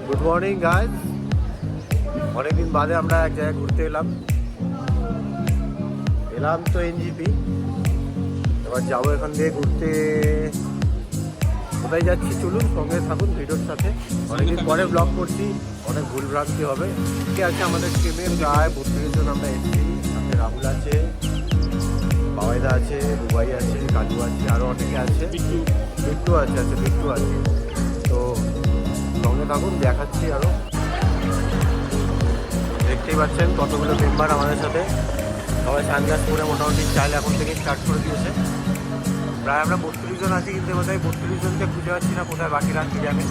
Good morning guys. অনেকদিন বাদে আমরা এক জায়গায় ঘুরতে এলাম তো এনজিপি। এবার যাবো এখান দিয়ে ঘুরতে। কোথায় যাচ্ছি চলুন, সঙ্গে থাকুন ভিডিওর সাথে। অনেকদিন পরে ব্লগ করছি, অনেক ভুলভ্রান্তি হবে। কে আছে আমাদের টিমের প্রায় 32 জন আমরা এসেছি। সাথে রাহুল আছে, বাবাইদা আছে, বুবাই আছে, কাজু আছে, আরও অনেকে আছে, বিট্টু আছে। তো সঙ্গে থাকুন, দেখাচ্ছি আরও। দেখতেই পাচ্ছেন কতগুলো মেম্বার আমাদের সাথে। সবাই সানগ্লাস পরে মোটামুটি চাইলে এখন থেকে স্টার্ট করে দিয়েছে। প্রায় আমরা 32 জন আছি, কিন্তু বোধহয় 32 জনকে খুঁজে পাচ্ছি না, কোথায় বাকিরা কি জানে।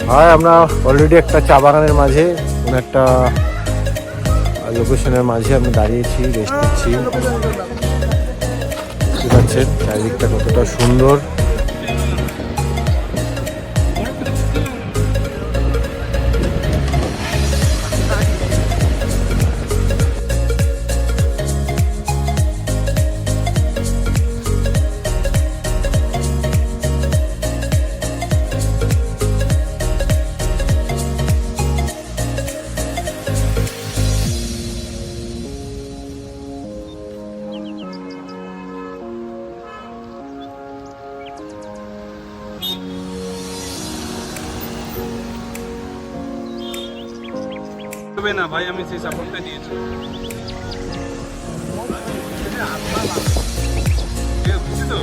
হ্যাঁ, আমরা অলরেডি একটা চা বাগানের মাঝে, কোনো একটা লোকেশনের মাঝে আমরা দাঁড়িয়েছি, রেস্ট নিচ্ছি। বুঝতে পারছেন চারিদিকটা কতটা সুন্দর। না ভাই, আমি সেই সাপোর্টটা দিয়েছি। বুঝছি তো।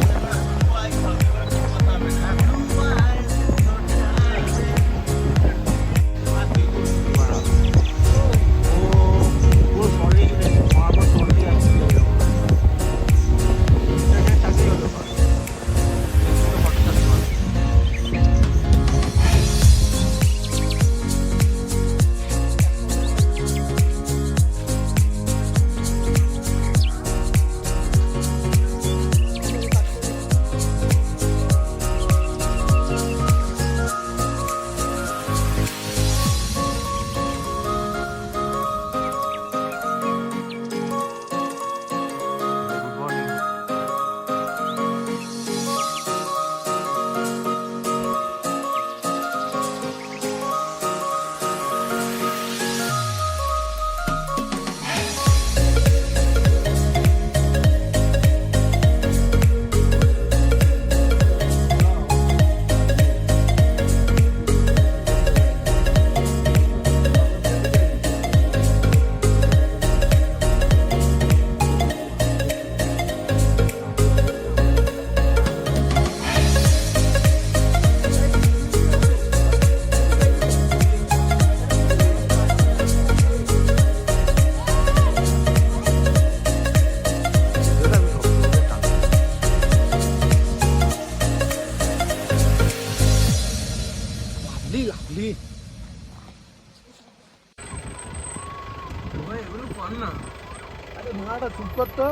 চুপ করতো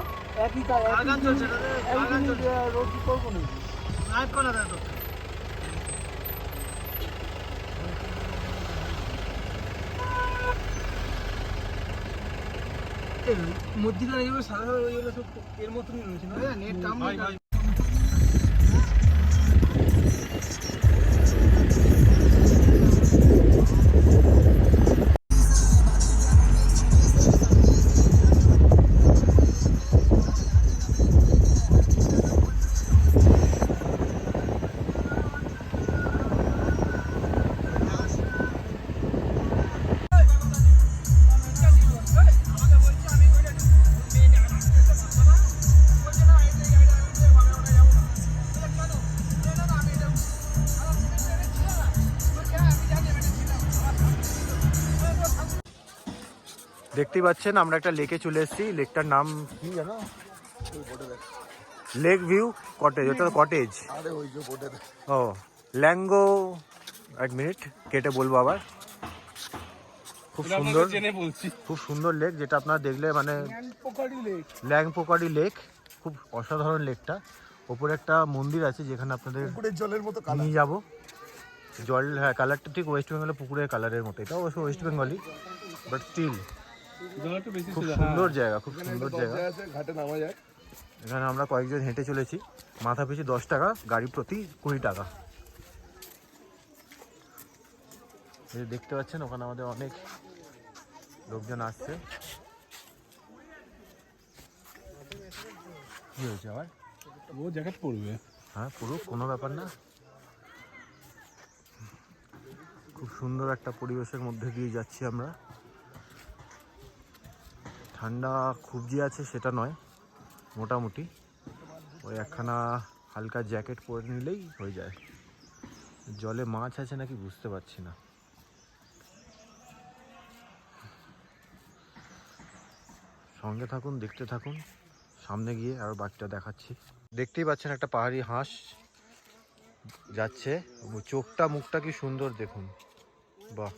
একই রোড কি করবো না। মধ্যিখানে এগুলো সাদা সাদা ওইগুলো সব এর মতনই রয়েছে না, নেট কাম ভাই। দেখতেই পাচ্ছেন আমরা একটা লেকে চলে এসেছি। লেকটার নাম কি জানো? Lake view cottage. ওটা কটেজ। ও ল্যাঙ্গো, এক মিনিট কেটে বলবো আবার। খুব এটা সুন্দর, আপনাদের জেনে বলছি। খুব সুন্দর লেক, যেটা আপনারা দেখলে মানে পোকারি লেক। ল্যাংপোকারি লেক, খুব অসাধারণ লেকটা। ওপরে একটা মন্দির আছে যেখানে আপনাদের পুকুরের জলের মতো নিয়ে যাব। জল, হ্যাঁ, কালারটা ঠিক ওয়েস্ট বেঙ্গলের পুকুরের কালারের মতো। এটা অবশ্য ওয়েস্ট বেঙ্গলই, বাট স্টিল জলটা বেশি খুব ছিল, সুন্দর হ্যাঁ। জায়গা, খুব সুন্দর জায়গা। আছে, ঘাটে নামা যায়। এখানে আমরা কয়েকজন হেঁটে চলেছি, মাথা পিছু 10 টাকা, গাড়ি প্রতি 20 টাকা। এই যে দেখতে পাচ্ছেন ওখানে আমাদের অনেক লোকজন আসছে। কি হয়েছে আবার? ও জ্যাকেট পরবে। হ্যাঁ, পুরো কোনো ব্যাপার না। খুব সুন্দর একটা পরিবেশের মধ্যে দিয়ে যাচ্ছি আমরা। ঠান্ডা খুব যে আছে সেটা নয়, মোটামুটি ওই একখানা হালকা জ্যাকেট পরে নিলেই হয়ে যায়। জলে মাছ আছে নাকি বুঝতে পারছি না। সঙ্গে থাকুন, দেখতে থাকুন, সামনে গিয়ে আরো বাকিটা দেখাচ্ছি। দেখতেই পাচ্ছেন একটা পাহাড়ি হাঁস যাচ্ছে, চোখটা মুখটা কি সুন্দর দেখুন, বাহ।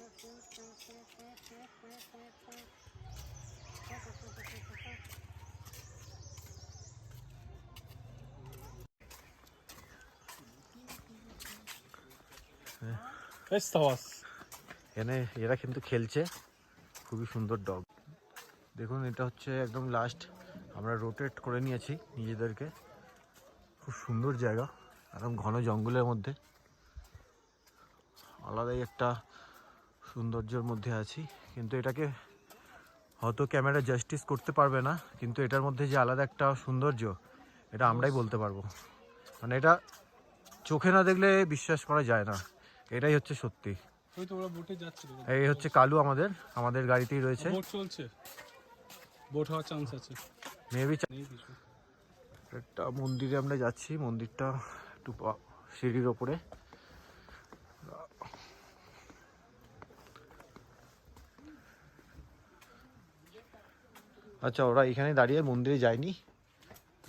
এখানে এরা কিন্তু খেলছে, খুবই সুন্দর ডগ। দেখুন এটা হচ্ছে একদম লাস্ট, আমরা রোটেট করে নিয়েছি নিজেদেরকে। খুব সুন্দর জায়গা, একদম ঘন জঙ্গলের মধ্যে, আলাদাই একটা সৌন্দর্যের মধ্যে আছি। কিন্তু এটাকে হয়তো ক্যামেরা জাস্টিস করতে পারবে না, কিন্তু এটার মধ্যে যে আলাদা একটা সৌন্দর্য, এটা আমরাই বলতে পারবো। মানে এটা চোখে না দেখলে বিশ্বাস করা যায় না, এটাই হচ্ছে সত্যি। ওই তো ওরা বোটে যাচ্ছে। এই হচ্ছে কালু, আমাদের গাড়িতেই রয়েছে। বোট চলছে, বোট হওয়ার চান্স আছে। মেবি। নেই কিছু। একটা মন্দিরে আমরা যাচ্ছি, মন্দিরটা একটু সিঁড়ির ওপরে। আচ্ছা, ওরা এখানে দাঁড়িয়ে মন্দিরে যায়নি,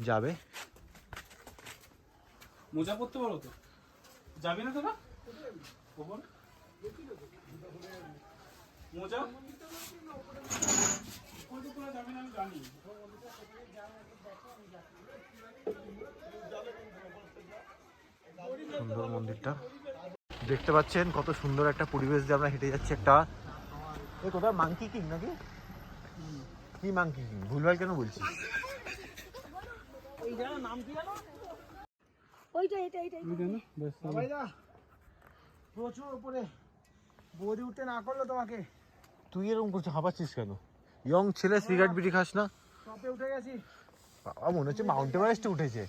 যাবে। মোজা পরতে পারো তো, যাবি না তোরা ওপরে? মোজা তোরা যাবি না আমি জানি। সুন্দর মন্দিরটা দেখতে পাচ্ছেন, কত সুন্দর একটা পরিবেশ দিয়ে আমরা হেঁটে যাচ্ছি। একটা কোথাও মাংকি কিং নাকি, কি মাংকি কিং, ভুলভাল কেন বলছি? প্রচুর উপরে বৌদি উঠতে না করলো তোমাকে। তুই এরকম করছো, হাঁপাচ্ছিস কেন? ইয়ং ছেলে, সিগারেট বিড়ি খাস না? টপে উঠে গেছি। মনে হচ্ছে মাউন্ট এভারেস্টে উঠেছে।